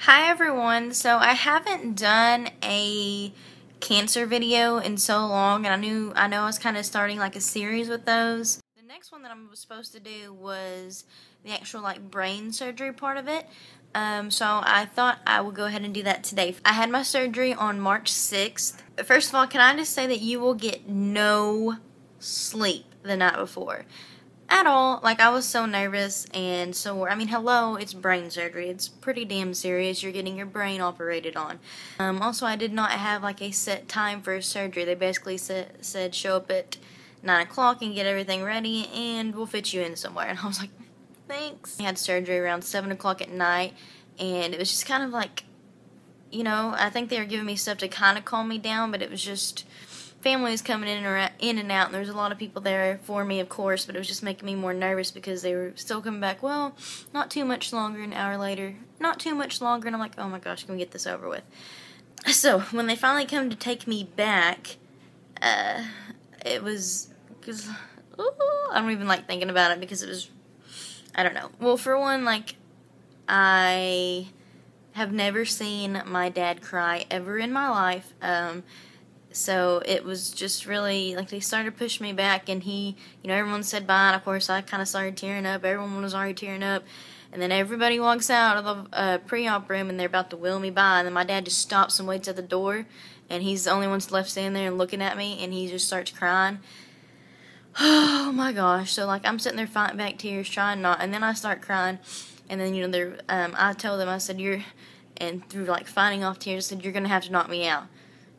Hi everyone, so I haven't done a cancer video in so long, and I know I was kind of starting like a series with those. The next one that I was supposed to do was the actual like brain surgery part of it. So I thought I would go ahead and do that today. I had my surgery on March 6th. First of all, can I just say that you will get no sleep the night before. At all. Like, I was so nervous and so, I mean, hello, it's brain surgery. It's pretty damn serious. You're getting your brain operated on. Also, I did not have, like, a set time for surgery. They basically said show up at 9 o'clock and get everything ready, and we'll fit you in somewhere. And I was like, thanks. I had surgery around 7 o'clock at night, and it was just kind of like, you know, I think they were giving me stuff to kind of calm me down, but it was just families coming in and out, and there was a lot of people there for me, of course, but it was just making me more nervous because they were still coming back. Well, not too much longer, an hour later, not too much longer, and I'm like, oh my gosh, can we get this over with? So when they finally come to take me back, it was, because, I don't even like thinking about it because it was, I don't know. Well, for one, like, I have never seen my dad cry ever in my life. So it was just really, like, they started pushing me back, and he, you know, everyone said bye, and of course I kind of started tearing up. Everyone was already tearing up, and then everybody walks out of the pre-op room, and they're about to wheel me by, and then my dad just stops and waits at the door, and he's the only one left standing there and looking at me, and he just starts crying. Oh my gosh. So, like, I'm sitting there fighting back tears, trying not, and then I start crying, and then, you know, I told them, I said, and through, like, fighting off tears, I said, you're going to have to knock me out.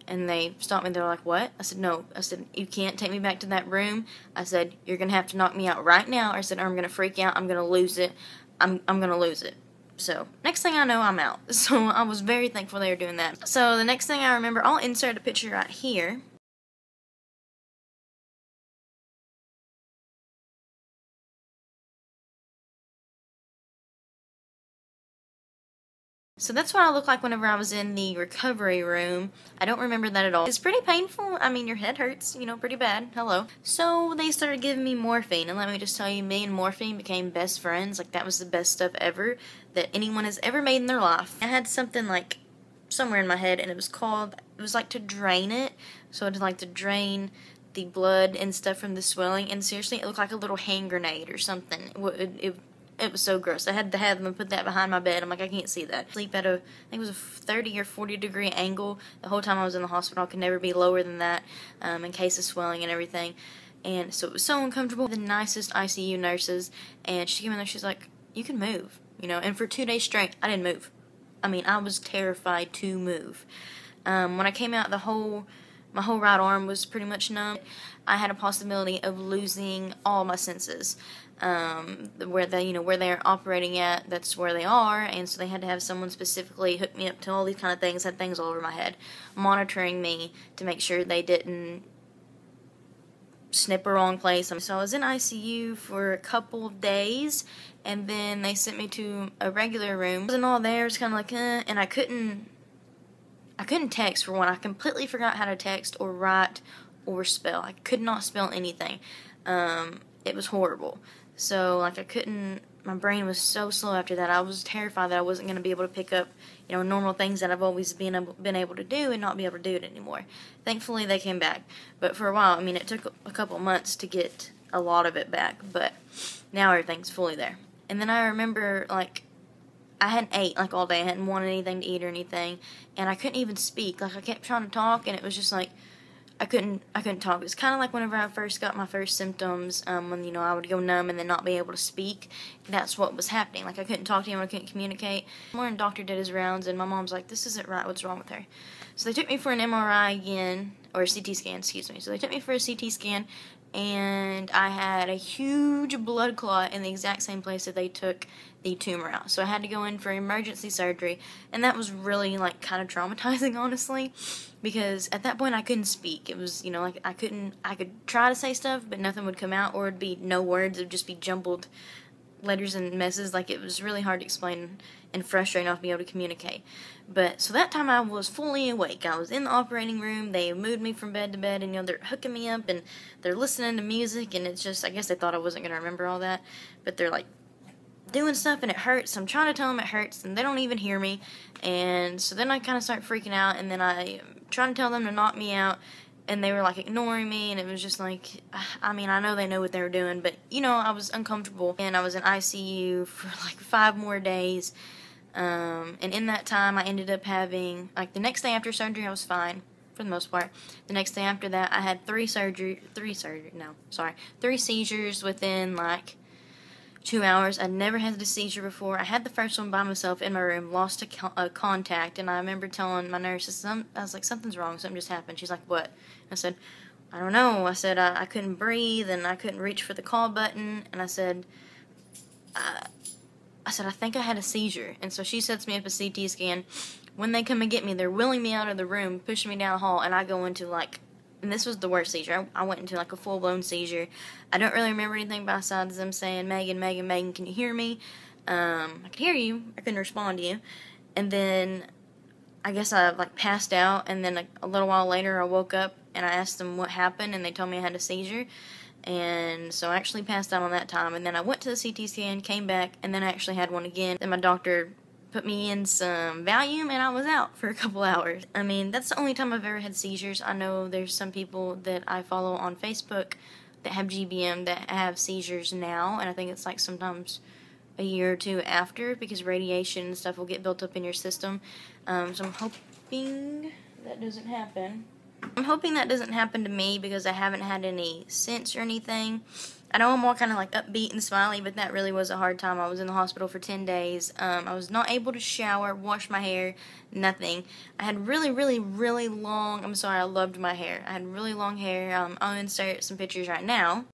And they stopped me. They're like, what? I said, no. I said, you can't take me back to that room. I said, you're going to have to knock me out right now. I said, or I'm going to freak out. I'm going to lose it. I'm going to lose it. So, next thing I know, I'm out. So, I was very thankful they were doing that. So, the next thing I remember, I'll insert a picture right here. So that's what I looked like whenever I was in the recovery room. I don't remember that at all. It's pretty painful. I mean, your head hurts, you know, pretty bad. Hello. So they started giving me morphine, and let me just tell you, me and morphine became best friends. Like, that was the best stuff ever that anyone has ever made in their life. I had something, like, somewhere in my head, and it was like to drain it. So it's like to drain the blood and stuff from the swelling, and seriously, it looked like a little hand grenade or something. It was so gross. I had to have them put that behind my bed. I'm like, I can't see that. Sleep at I think it was a 30 or 40 degree angle. The whole time I was in the hospital, I could never be lower than that in case of swelling and everything. And so it was so uncomfortable. The nicest ICU nurses, and she came in there, she's like, you can move, you know. And for 2 days straight, I didn't move. I mean, I was terrified to move. When I came out, my whole right arm was pretty much numb. I had a possibility of losing all my senses. Where they're operating at, that's where they are, and so they had to have someone specifically hook me up to all these kind of things, had things all over my head, monitoring me to make sure they didn't snip a wrong place. So I was in ICU for a couple of days, and then they sent me to a regular room. It wasn't all there, it was kind of like, and I couldn't text, for one. I completely forgot how to text or write or spell. I could not spell anything. It was horrible. So, like, my brain was so slow after that. I was terrified that I wasn't going to be able to pick up, you know, normal things that I've always been able to do and not be able to do it anymore. Thankfully, they came back. But for a while, I mean, it took a couple months to get a lot of it back. But now everything's fully there. And then I remember, like, I hadn't ate, like, all day. I hadn't wanted anything to eat or anything. And I couldn't even speak. Like, I kept trying to talk, and it was just like, I couldn't talk. It's kind of like whenever I first got my first symptoms, when, you know, I would go numb and then not be able to speak. That's what was happening. Like, I couldn't talk to anyone, I couldn't communicate. One doctor did his rounds, and my mom's like, this isn't right, what's wrong with her? So they took me for an MRI again, or a CT scan, excuse me. So they took me for a CT scan, and I had a huge blood clot in the exact same place that they took the tumor out. So I had to go in for emergency surgery, and that was really, like, kind of traumatizing, honestly, because at that point I couldn't speak. It was, you know, like, I could try to say stuff, but nothing would come out, or it'd be no words, it'd just be jumbled letters and messes. Like, it was really hard to explain and frustrating not to be able to communicate. But, so that time I was fully awake. I was in the operating room, they moved me from bed to bed, and, you know, they're hooking me up, and they're listening to music, and it's just, I guess they thought I wasn't going to remember all that, but they're like, doing stuff and it hurts. I'm trying to tell them it hurts and they don't even hear me. And so then I kind of start freaking out, and then I trying to tell them to knock me out, and they were like ignoring me, and it was just like, I mean, I know they know what they were doing, but you know, I was uncomfortable, and I was in ICU for like 5 more days. And in that time I ended up having, like, the next day after surgery I was fine for the most part. The next day after that I had 3 seizures within like 2 hours. I'd never had a seizure before. I had the first one by myself in my room, lost a contact, and I remember telling my nurse, I was like, something's wrong, something just happened. She's like, what? I said, I don't know. I said, I couldn't breathe, and I couldn't reach for the call button, and I said, I think I had a seizure. And so she sets me up a CT scan. When they come and get me, they're wheeling me out of the room, pushing me down the hall, and I go into like, and this was the worst seizure. I went into like a full-blown seizure. I don't really remember anything besides them saying, Megan, Megan, Megan, can you hear me? I could hear you. I couldn't respond to you. And then I guess I like passed out, and then a little while later I woke up and I asked them what happened, and they told me I had a seizure. And so I actually passed out on that time, and then I went to the CT scan, came back, and then I actually had one again. Then my doctor put me in some Valium, and I was out for a couple hours. I mean, that's the only time I've ever had seizures. I know there's some people that I follow on Facebook that have GBM that have seizures now, and I think it's like sometimes a year or 2 after, because radiation and stuff will get built up in your system. So I'm hoping that doesn't happen. I'm hoping that doesn't happen to me, because I haven't had any since or anything. I know I'm all kind of like upbeat and smiley, but that really was a hard time. I was in the hospital for 10 days. I was not able to shower, wash my hair, nothing. I had really, really, really long, I'm sorry, I loved my hair. I had really long hair. I'll insert some pictures right now.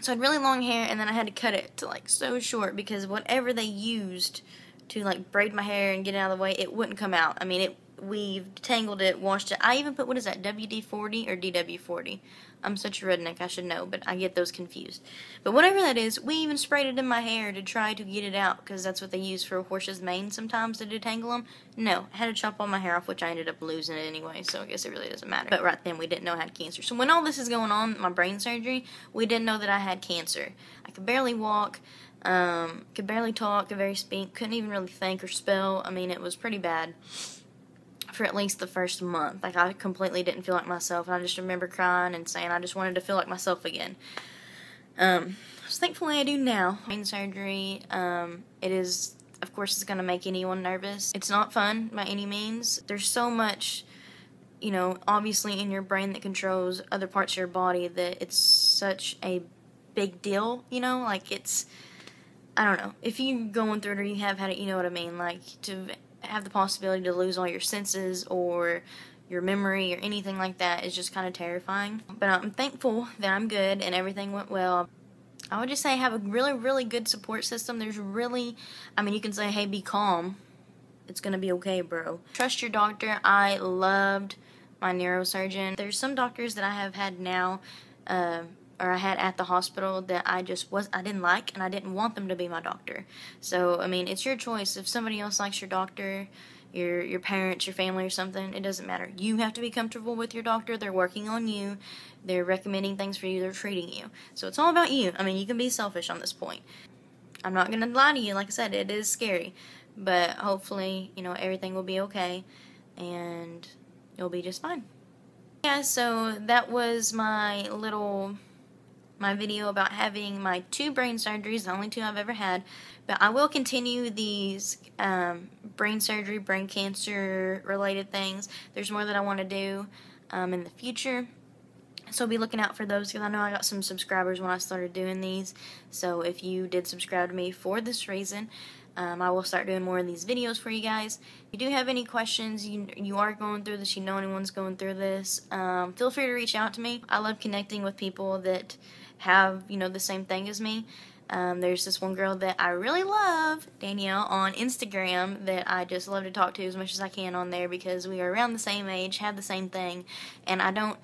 So I had really long hair, and then I had to cut it to like so short, because whatever they used to like braid my hair and get it out of the way, it wouldn't come out. I mean, it weaved, tangled it, washed it. I even put, what is that, WD-40 or DW-40? I'm such a redneck, I should know, but I get those confused. But whatever that is, we even sprayed it in my hair to try to get it out, because that's what they use for a horse's mane sometimes to detangle them. No, I had to chop all my hair off, which I ended up losing it anyway, so I guess it really doesn't matter. But right then, we didn't know I had cancer. So when all this is going on, my brain surgery, we didn't know that I had cancer. I could barely walk, could barely talk, could barely speak, couldn't even really think or spell. I mean, it was pretty bad for at least the first month. Like, I completely didn't feel like myself, and I just remember crying and saying I just wanted to feel like myself again. So thankfully I do now. Brain surgery, it is, of course, it's going to make anyone nervous. It's not fun by any means. There's so much, you know, obviously in your brain that controls other parts of your body, that it's such a big deal, you know, like, it's, I don't know, if you're going through it or you have had it, you know what I mean, like, to have the possibility to lose all your senses or your memory or anything like that is just kind of terrifying. But I'm thankful that I'm good and everything went well. I would just say have a really, really good support system. There's really, I mean, you can say, hey, be calm. It's going to be okay, bro. Trust your doctor. I loved my neurosurgeon. There's some doctors that I have had now, or I had at the hospital, that I didn't like, and I didn't want them to be my doctor. So, I mean, it's your choice. If somebody else likes your doctor, your parents, your family, or something, it doesn't matter. You have to be comfortable with your doctor. They're working on you. They're recommending things for you. They're treating you. So it's all about you. I mean, you can be selfish on this point. I'm not going to lie to you. Like I said, it is scary. But hopefully, you know, everything will be okay, and you'll be just fine. Yeah, so that was my video about having my 2 brain surgeries, the only 2 I've ever had. But I will continue these brain surgery, brain cancer related things. There's more that I want to do in the future. So be looking out for those, because I know I got some subscribers when I started doing these. So if you did subscribe to me for this reason, I will start doing more of these videos for you guys. If you do have any questions, you are going through this, you know anyone's going through this, feel free to reach out to me. I love connecting with people that have, you know, the same thing as me. There's this one girl that I really love, Danielle, on Instagram, that I just love to talk to as much as I can on there, because we are around the same age, have the same thing, and I don't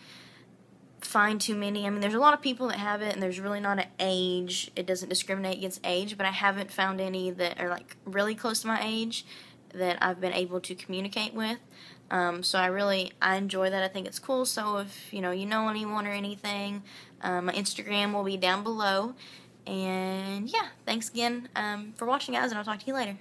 find too many. I mean, there's a lot of people that have it, and there's really not an age. It doesn't discriminate against age, but I haven't found any that are like really close to my age that I've been able to communicate with. So I enjoy that. I think it's cool. So if you know anyone or anything, my Instagram will be down below. And yeah, thanks again for watching, guys, and I'll talk to you later.